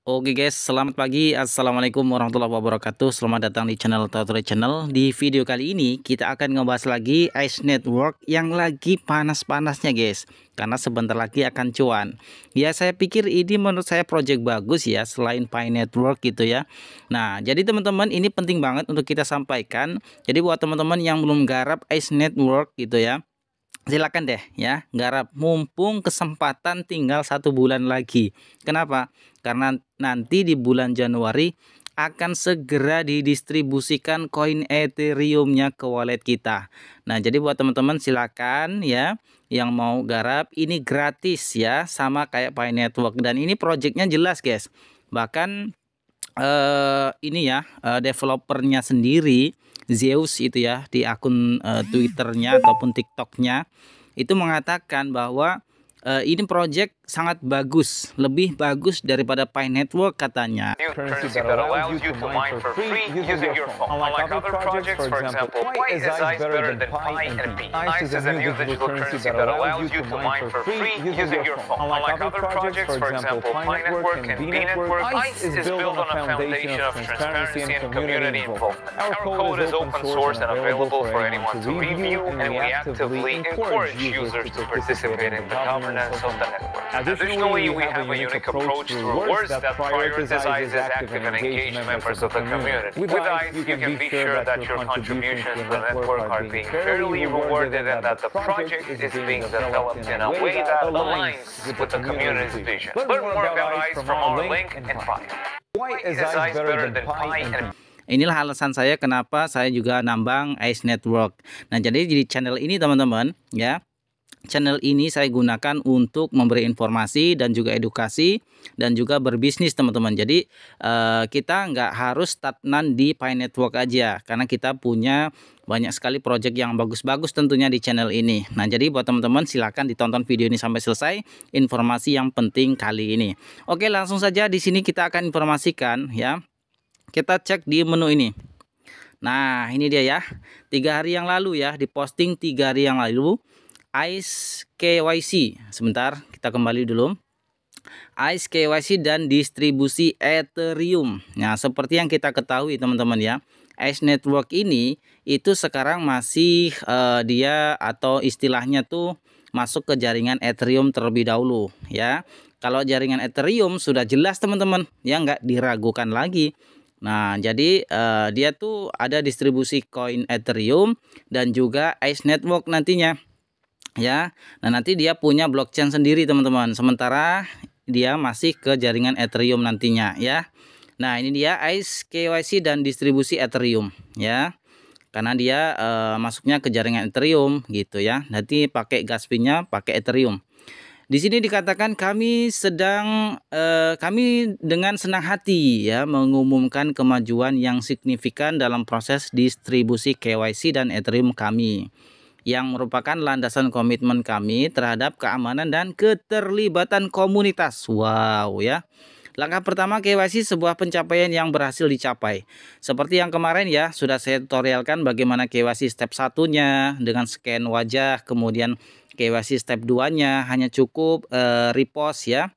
Oke guys, selamat pagi. Assalamualaikum warahmatullahi wabarakatuh. Selamat datang di channel Tutorial Channel. Di video kali ini kita akan ngebahas lagi Ice Network yang lagi panas-panasnya guys. Karena sebentar lagi akan cuan. Ya, saya pikir ini menurut saya project bagus ya, selain Pi Network gitu ya. Nah, jadi teman-teman, ini penting banget untuk kita sampaikan. Jadi buat teman-teman yang belum garap Ice Network gitu ya, silakan deh ya garap, mumpung kesempatan tinggal 1 bulan lagi. Kenapa? Karena nanti di bulan Januari akan segera didistribusikan koin Ethereum-nya ke wallet kita. Nah, jadi buat teman-teman silakan ya yang mau garap, ini gratis ya, sama kayak Pi Network, dan ini projectnya jelas guys. Bahkan ini ya, developernya sendiri Zeus itu ya, di akun Twitternya ataupun TikToknya itu mengatakan bahwa ini project sangat bagus, lebih bagus daripada Pi Network katanya. New currency that allows you to mine for free using your phone. Unlike other projects, for example, why is ICE better than Pi and P? ICE is a new digital currency that allows you to mine for free using your phone. Unlike other projects, for example, Pi Network and B Network, ICE is built on a foundation of transparency and community involvement. Our code is open source and available for anyone to review, and we actively encourage users to participate in the governance of the network. Additionally, we have a unique approach to rewards that prioritizes active and engaged members of the community. With ICE, you can be sure that your contributions to the network are being fairly rewarded and that the project is being developed in a way that aligns with the community's vision. Learn more about ICE from our link in bio. Why is ICE better than Pi and Inilah alasan saya kenapa saya juga nambang Ice Network. Nah, jadi di channel ini teman-teman ya, channel ini saya gunakan untuk memberi informasi dan juga edukasi dan juga berbisnis teman-teman. Jadi kita nggak harus stagnan di Pi Network aja, karena kita punya banyak sekali project yang bagus-bagus tentunya di channel ini. Nah, jadi buat teman-teman silakan ditonton video ini sampai selesai, informasi yang penting kali ini. Oke, langsung saja di sini kita akan informasikan ya. Kita cek di menu ini. Nah, ini dia ya, 3 hari yang lalu ya, diposting 3 hari yang lalu. ICE KYC, sebentar kita kembali dulu. ICE KYC dan distribusi Ethereum. Nah, seperti yang kita ketahui teman-teman ya, ICE Network ini itu sekarang masih dia atau istilahnya tuh masuk ke jaringan Ethereum terlebih dahulu ya. Kalau jaringan Ethereum sudah jelas teman-teman ya, nggak diragukan lagi. Nah, jadi dia tuh ada distribusi koin Ethereum dan juga ICE Network nantinya ya. Nah, nanti dia punya blockchain sendiri teman-teman, sementara dia masih ke jaringan Ethereum nantinya ya. Nah, ini dia ICE KYC dan distribusi Ethereum ya, karena dia masuknya ke jaringan Ethereum gitu ya. Nanti pakai gas fee-nya pakai Ethereum. Di sini dikatakan kami dengan senang hati ya mengumumkan kemajuan yang signifikan dalam proses distribusi KYC dan Ethereum kami, yang merupakan landasan komitmen kami terhadap keamanan dan keterlibatan komunitas. Wow ya. Langkah pertama KYC sebuah pencapaian yang berhasil dicapai. Seperti yang kemarin ya, sudah saya tutorialkan bagaimana KYC step 1-nya dengan scan wajah, kemudian KYC step 2-nya hanya cukup repost ya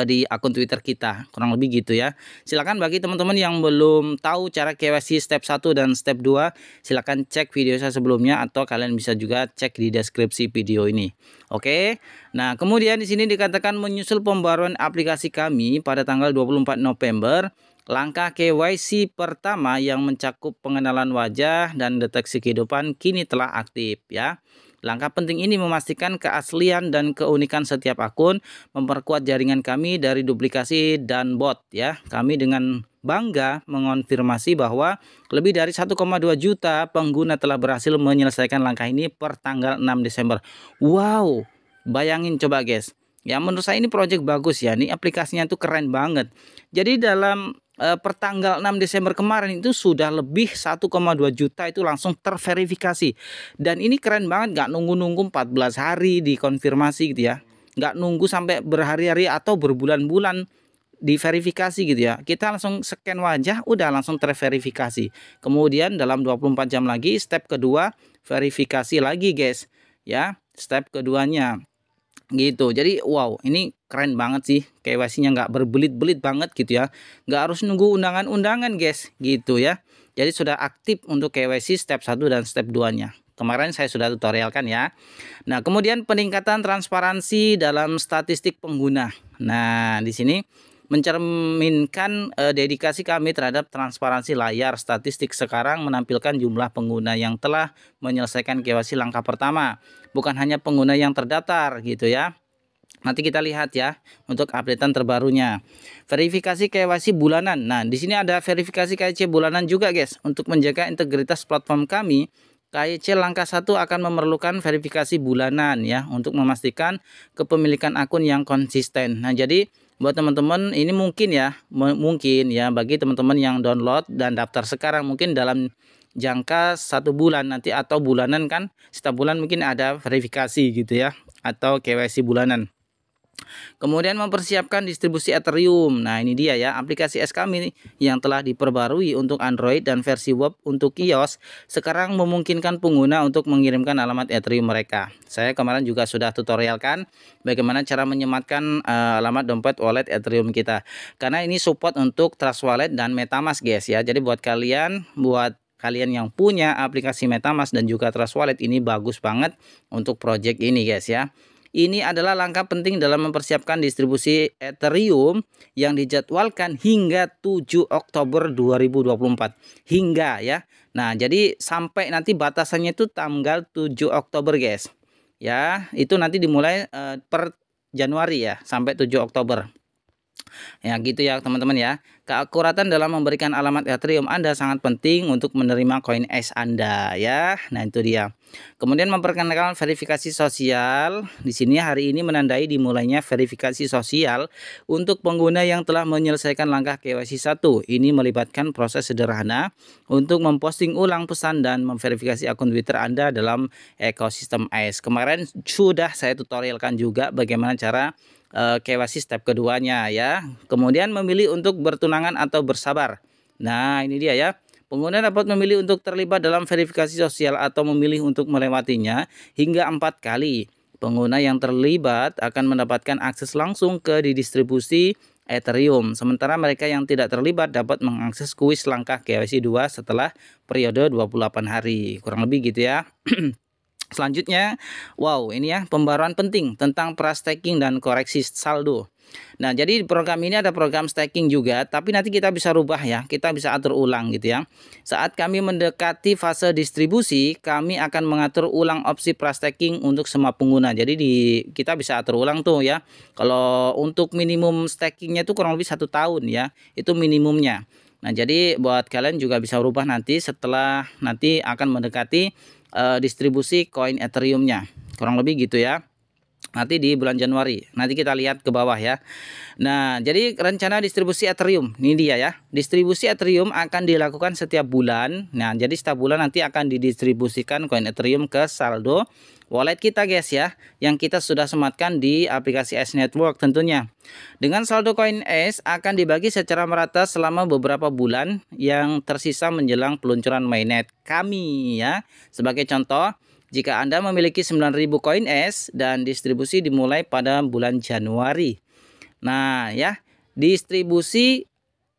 di akun Twitter kita, kurang lebih gitu ya. Silakan bagi teman-teman yang belum tahu cara KYC step 1 dan step 2, silakan cek video saya sebelumnya atau kalian bisa juga cek di deskripsi video ini. Oke. Nah, kemudian di sini dikatakan menyusul pembaruan aplikasi kami pada tanggal 24 November, langkah KYC pertama yang mencakup pengenalan wajah dan deteksi kehidupan kini telah aktif ya. Langkah penting ini memastikan keaslian dan keunikan setiap akun, memperkuat jaringan kami dari duplikasi dan bot ya. Kami dengan bangga mengonfirmasi bahwa lebih dari 1,2 juta pengguna telah berhasil menyelesaikan langkah ini per tanggal 6 Desember. Wow, bayangin coba guys. Ya, menurut saya ini project bagus ya. Ini aplikasinya tuh keren banget. Jadi dalam pertanggal 6 Desember kemarin itu sudah lebih 1,2 juta itu langsung terverifikasi. Dan ini keren banget, nggak nunggu-nunggu 14 hari dikonfirmasi gitu ya. Nggak nunggu sampai berhari-hari atau berbulan-bulan diverifikasi gitu ya. Kita langsung scan wajah udah langsung terverifikasi. Kemudian dalam 24 jam lagi step kedua verifikasi lagi guys ya. Step keduanya gitu. Jadi wow, ini keren banget sih, KYC-nya nggak berbelit-belit banget gitu ya, nggak harus nunggu undangan-undangan guys gitu ya. Jadi sudah aktif untuk KYC step 1 dan step 2-nya. Kemarin saya sudah tutorialkan ya. Nah, kemudian peningkatan transparansi dalam statistik pengguna. Nah, di sini mencerminkan dedikasi kami terhadap transparansi layar statistik sekarang menampilkan jumlah pengguna yang telah menyelesaikan KYC langkah pertama, bukan hanya pengguna yang terdaftar gitu ya. Nanti kita lihat ya untuk updatean terbarunya. Verifikasi KYC bulanan. Nah, di sini ada verifikasi KYC bulanan juga guys. Untuk menjaga integritas platform kami, KYC langkah 1 akan memerlukan verifikasi bulanan ya untuk memastikan kepemilikan akun yang konsisten. Nah, jadi buat teman-teman ini mungkin ya bagi teman-teman yang download dan daftar sekarang, mungkin dalam jangka 1 bulan nanti atau bulanan kan, setiap bulan mungkin ada verifikasi gitu ya, atau KYC bulanan. Kemudian mempersiapkan distribusi Ethereum. Nah, ini dia ya, aplikasi es kami yang telah diperbarui untuk Android dan versi web untuk iOS sekarang memungkinkan pengguna untuk mengirimkan alamat Ethereum mereka. Saya kemarin juga sudah tutorialkan bagaimana cara menyematkan alamat dompet wallet Ethereum kita. Karena ini support untuk Trust Wallet dan MetaMask guys ya. Jadi buat kalian yang punya aplikasi MetaMask dan juga Trust Wallet, ini bagus banget untuk project ini guys ya. Ini adalah langkah penting dalam mempersiapkan distribusi Ethereum yang dijadwalkan hingga 7 Oktober 2024. Hingga ya. Nah, jadi sampai nanti batasannya itu tanggal 7 Oktober guys. Ya, itu nanti dimulai per Januari ya, sampai 7 Oktober. Ya gitu ya teman-teman ya. Keakuratan dalam memberikan alamat Ethereum Anda sangat penting untuk menerima koin es Anda ya. Nah, itu dia. Kemudian memperkenalkan verifikasi sosial. Di sini hari ini menandai dimulainya verifikasi sosial untuk pengguna yang telah menyelesaikan langkah KYC 1. Ini melibatkan proses sederhana untuk memposting ulang pesan dan memverifikasi akun Twitter Anda dalam ekosistem es. Kemarin sudah saya tutorialkan juga bagaimana cara KYC step keduanya ya. Kemudian memilih untuk bertunangan atau bersabar. Nah, ini dia ya. Pengguna dapat memilih untuk terlibat dalam verifikasi sosial atau memilih untuk melewatinya hingga 4 kali. Pengguna yang terlibat akan mendapatkan akses langsung ke distribusi Ethereum. Sementara mereka yang tidak terlibat dapat mengakses kuis langkah KYC 2 setelah periode 28 hari. Kurang lebih gitu ya. Selanjutnya, wow, ini ya pembaruan penting tentang pra-staking dan koreksi saldo. Nah, jadi di program ini ada program staking juga, tapi nanti kita bisa rubah ya, kita bisa atur ulang gitu ya. Saat kami mendekati fase distribusi, kami akan mengatur ulang opsi pra-staking untuk semua pengguna. Jadi kita bisa atur ulang tuh ya. Kalau untuk minimum stakingnya itu kurang lebih 1 tahun ya, itu minimumnya. Nah, jadi buat kalian juga bisa rubah nanti setelah nanti akan mendekati distribusi koin Ethereum-nya. Kurang lebih gitu ya. Nanti di bulan Januari. Nanti kita lihat ke bawah ya. Nah, jadi rencana distribusi Ethereum. Ini dia ya. Distribusi Ethereum akan dilakukan setiap bulan. Nah, jadi setiap bulan nanti akan didistribusikan koin Ethereum ke saldo wallet kita guys ya, yang kita sudah sematkan di aplikasi Es Network tentunya. Dengan saldo koin Es akan dibagi secara merata selama beberapa bulan yang tersisa menjelang peluncuran mainnet kami ya. Sebagai contoh, jika Anda memiliki 9.000 koin es dan distribusi dimulai pada bulan Januari. Nah ya, distribusi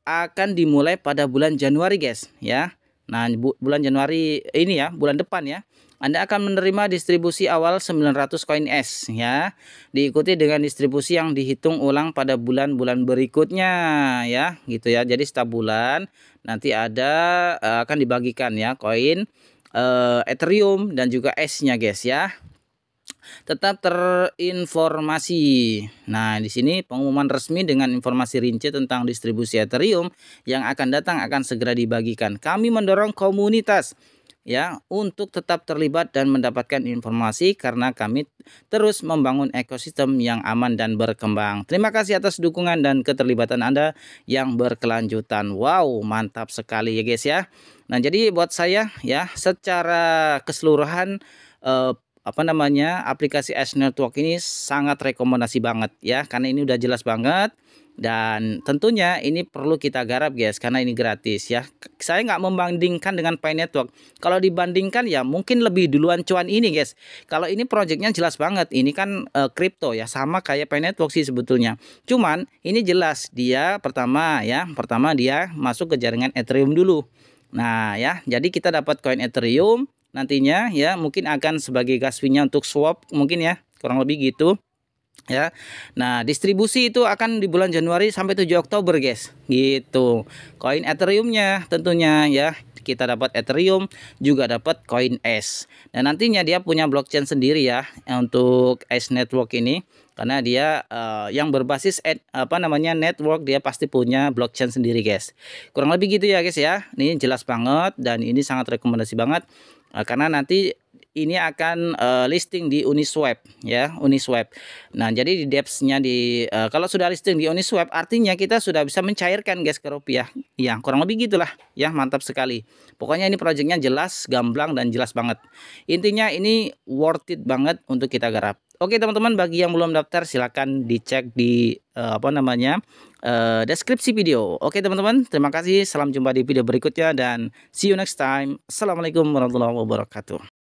akan dimulai pada bulan Januari guys ya. Nah, bulan Januari ini ya, bulan depan ya. Anda akan menerima distribusi awal 900 koin es ya. Diikuti dengan distribusi yang dihitung ulang pada bulan-bulan berikutnya ya, gitu ya. Jadi setiap bulan nanti ada akan dibagikan ya koin Ethereum dan juga es-nya guys ya. Tetap terinformasi. Nah, di sini pengumuman resmi dengan informasi rinci tentang distribusi Ethereum yang akan datang akan segera dibagikan. Kami mendorong komunitas ya untuk tetap terlibat dan mendapatkan informasi karena kami terus membangun ekosistem yang aman dan berkembang. Terima kasih atas dukungan dan keterlibatan Anda yang berkelanjutan. Wow, mantap sekali ya guys ya. Nah, jadi buat saya ya secara keseluruhan aplikasi Es Network ini sangat rekomendasi banget ya, karena ini udah jelas banget Dan tentunya ini perlu kita garap guys, karena ini gratis ya. Saya nggak membandingkan dengan Pi Network. Kalau dibandingkan ya mungkin lebih duluan cuan ini guys. Kalau ini projectnya jelas banget. Ini kan kripto ya, sama kayak Pi Network sih sebetulnya. Cuman ini jelas dia pertama dia masuk ke jaringan Ethereum dulu. Nah ya, jadi kita dapat koin Ethereum nantinya ya, mungkin akan sebagai gas fee-nya untuk swap mungkin ya, kurang lebih gitu ya. Nah, distribusi itu akan di bulan Januari sampai 7 Oktober, guys. Gitu. Koin Ethereum-nya tentunya ya. Kita dapat Ethereum, juga dapat koin Ash. Dan nantinya dia punya blockchain sendiri ya untuk Ash Network ini, karena dia yang berbasis network, dia pasti punya blockchain sendiri, guys. Kurang lebih gitu ya, guys ya. Ini jelas banget dan ini sangat rekomendasi banget karena nanti ini akan listing di Uniswap ya, Uniswap. Nah, jadi di dApps-nya kalau sudah listing di Uniswap artinya kita sudah bisa mencairkan guys ke rupiah. Ya, kurang lebih gitulah ya, mantap sekali. Pokoknya ini projectnya jelas, gamblang dan jelas banget. Intinya ini worth it banget untuk kita garap. Oke teman-teman, bagi yang belum daftar silahkan dicek di deskripsi video. Oke teman-teman, terima kasih. Salam jumpa di video berikutnya dan see you next time. Assalamualaikum warahmatullahi wabarakatuh.